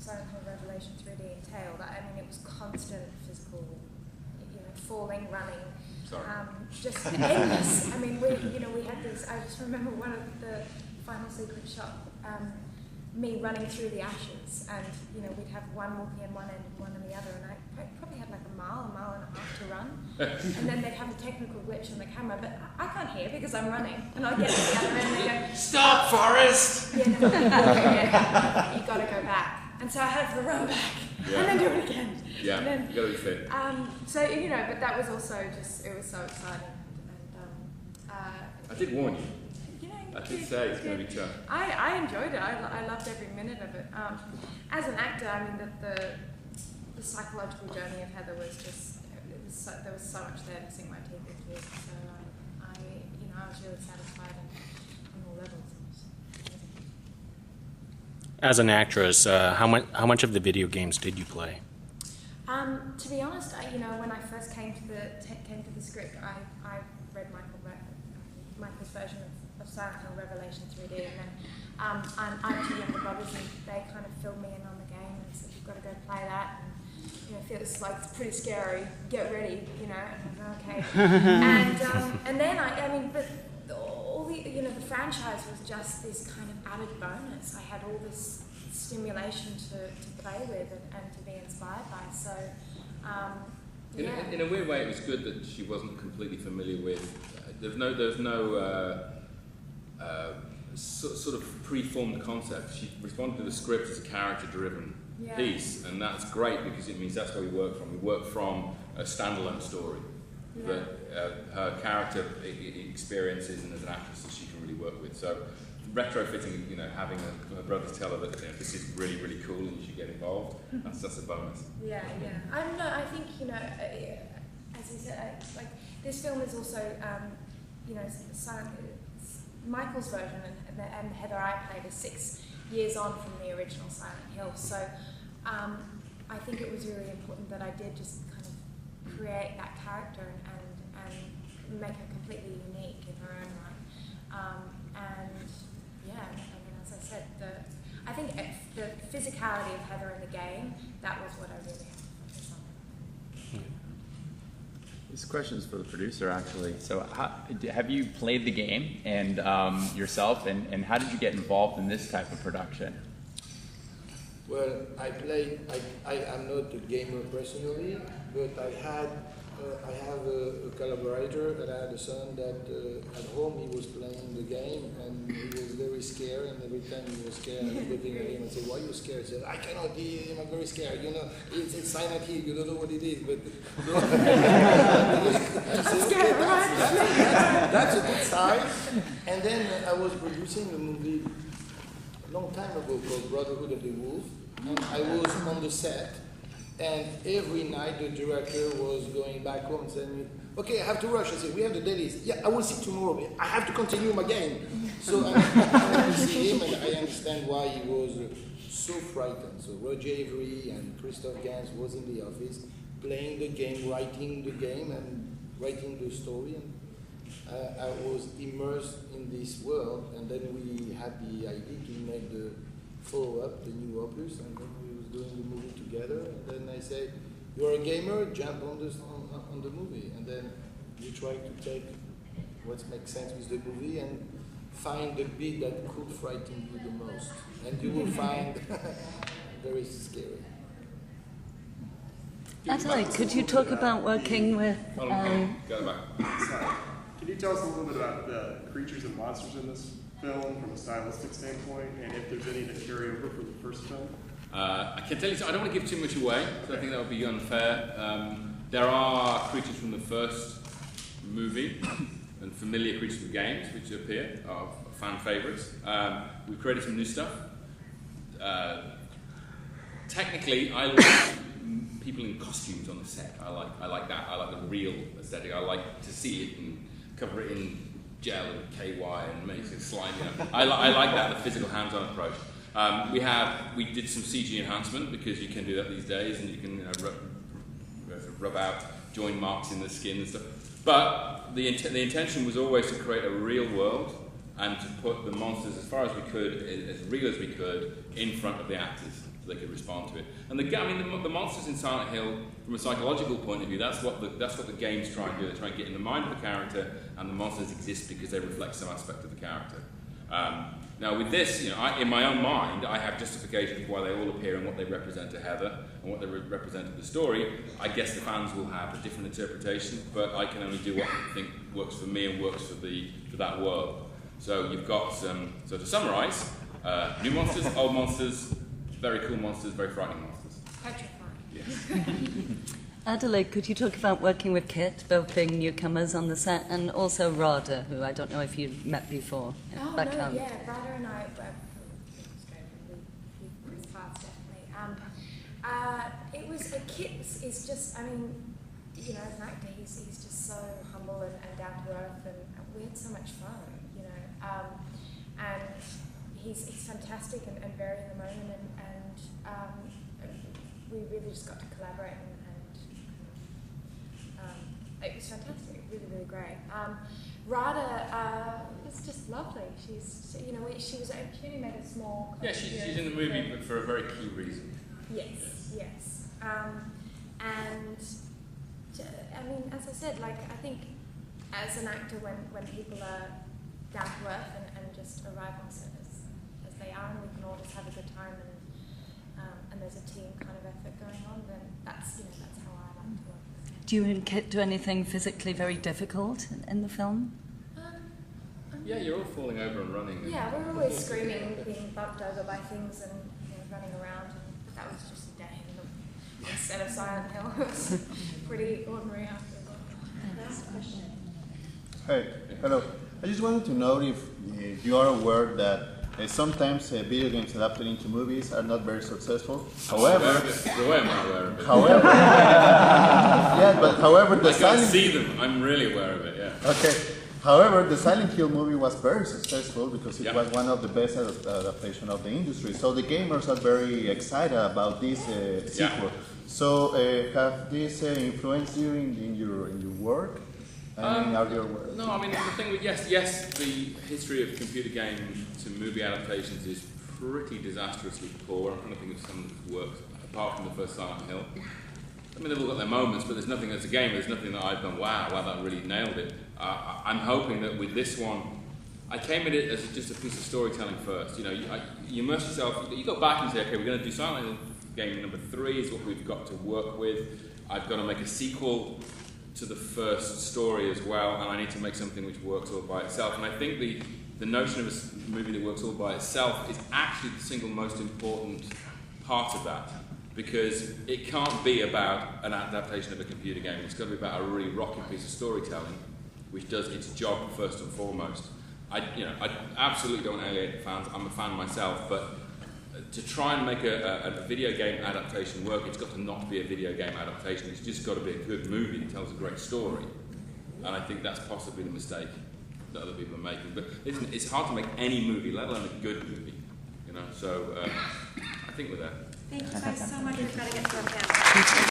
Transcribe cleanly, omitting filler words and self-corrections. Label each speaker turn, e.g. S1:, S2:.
S1: Silent Hill Revelation 3D entailed. I mean, it was constant physical, falling, running, just endless. I mean, we had these. I just remember one of the final sequence shot, me running through the ashes, and we'd have one walking in one end and one in the other, and I probably had like a mile and a half to run, and then they'd have a technical glitch on the camera, but I can't hear because I'm running, and I'll get to the other end and they go,
S2: "Stop, Forrest!"
S1: Yeah, you got to go back. And so I had to run back and then do it again.
S2: Yeah,
S1: and then,
S2: you got to be fit.
S1: So, but that was also just, it was so exciting.
S2: I did warn you. I did say it's going to be tough.
S1: I enjoyed it. I loved every minute of it. As an actor, I mean, the psychological journey of Heather was just, there was so much there to sink my teeth into. So I was really satisfied on all levels.
S3: As an actress, how much of the video games did you play?
S1: To be honest, when I first came to the script, I read Michael's version of Silent Hill Revelation 3D, and then I have two younger brothers, and they kind of filled me in on the game and said, "You've got to go play that." And it's like it's pretty scary. Get ready, And I was okay. And then all the franchise was just this kind of added bonus. I had all this stimulation to play with and to be inspired by. So,
S2: in a weird way, it was good that she wasn't completely familiar with. There's no sort of pre-formed concept. She responded to the script as a character-driven piece, and that's great because it means that's where we work from. We work from a standalone story. That her character experiences and as an actress that she can really work with. So retrofitting, having her brothers tell her that this is really, really cool and you should get involved, that's a bonus.
S1: Yeah. I think, as you said, like this film is also, Michael's version and Heather I played is 6 years on from the original Silent Hill. So I think it was really important that I did just kind of create that character and make her completely unique in her own right. As I said, I think the physicality of Heather in the game, that was what I really had to focus on.
S4: This question is for the producer, actually. So have you played the game and yourself, and how did you get involved in this type of production?
S5: Well, I'm not a gamer personally, but I have a collaborator, and I had a son that at home he was playing the game and he was very scared, and every time he was scared I was looking at him and say, "Why are you scared?" He said, "I cannot deal, I'm very scared, it's Silent Hill, you don't know what it is, but that's a good sign." And then I was producing a movie a long time ago called Brotherhood of the Wolf, and I was on the set. And every night the director was going back home and saying, "Okay, I have to rush." I said, "We have the dailies." "Yeah, I will see tomorrow. I have to continue my game." So I see him, and I understand why he was so frightened. So Roger Avery and Christophe Gans was in the office playing the game, writing the game, and writing the story. And I was immersed in this world, and then we had the idea to make the follow-up, the new opus, and then we was doing the movie together. And then I said, "You're a gamer, jump on the movie." And then we try to take what makes sense with the movie and find the bit that could frighten you the most. And you will find very scary.
S6: Adelaide, could you talk about working with...
S2: Go back.
S7: Sorry. Can you tell us a little bit about the creatures and monsters in this film from a stylistic standpoint, and if there's any that carry over from the first film?
S2: I can tell you, I don't want to give too much away, so I think that would be unfair. There are creatures from the first movie and familiar creatures from games which appear, are fan favourites. We've created some new stuff. Technically, I like people in costumes on the set. I like that. I like the real aesthetic. I like to see it and cover it in gel and KY and make it slime. I like that, the physical hands-on approach. We did some CG enhancement because you can do that these days, and you can rub out joint marks in the skin and stuff. But the intention was always to create a real world and to put the monsters as far as we could, as real as we could, in front of the actors. so they could respond to it. And the monsters in Silent Hill, from a psychological point of view, that's what the games try and do. They try and get in the mind of the character, and the monsters exist because they reflect some aspect of the character. Now with this, in my own mind, I have justification for why they all appear and what they represent to Heather and what they represent to the story. I guess the fans will have a different interpretation, but I can only do what I think works for me and works for that world. So you've got some. So to summarise, new monsters, old monsters, very cool monsters, very frightening monsters.
S1: Petrifying.
S2: Yeah.
S6: Adelaide, could you talk about working with Kit, both being newcomers on the set, and also Rada, who I don't know if you've met before back home?
S1: Yeah, Rada and I we crossed paths definitely. It was Kit is just, as an actor, he's just so humble and down to earth, and we had so much fun, and he's fantastic and very in the moment, and we really just got to collaborate and it was fantastic, really, really great. Rada was just lovely. She only made a small.
S2: Yeah, she's in the movie, but for a very key reason.
S1: Yes. As I said, I think as an actor, when people are down to earth and just arrive on set as they are, and we can all just have a good time, and there's a team kind of effort going on, then that's how I like to work.
S6: Do you and Kit do anything physically very difficult in the film?
S2: Yeah, you're all falling over and running.
S1: Yeah, we're always screaming, being bumped over by things and running around. And that was just a day instead of Silent Hill. It was pretty ordinary after that. Last question.
S8: Hey, hello. I just wanted to know if you are aware that sometimes video games adapted into movies are not very successful. However,
S2: I can't see them. I'm really aware of it. Yeah.
S8: Okay. However, the Silent Hill movie was very successful because it was one of the best adaptations of the industry. So the gamers are very excited about this sequel. So have this influenced you in your work?
S2: No, the thing with yes, the history of computer game to movie adaptations is pretty disastrously poor. I'm trying to think of some that's worked apart from the first Silent Hill. They've all got their moments, but there's nothing as a game. There's nothing that I've done. Wow, that really nailed it. I'm hoping that with this one, I came at it as just a piece of storytelling first. You immerse yourself. You go back and say, okay, we're going to do Silent Hill game number 3 is what we've got to work with. I've got to make a sequel to the first story as well, and I need to make something which works all by itself. And I think the notion of a movie that works all by itself is actually the single most important part of that, because it can't be about an adaptation of a computer game. It's got to be about a really rocking piece of storytelling, which does its job first and foremost. I absolutely don't alienate the fans. I'm a fan myself, but to try and make a video game adaptation work, it's got to not be a video game adaptation. It's just got to be a good movie that tells a great story. And I think that's possibly the mistake that other people are making. But it's hard to make any movie, let alone a good movie. So I think we're there.
S1: Thank you guys so much. We've got to get to our panel.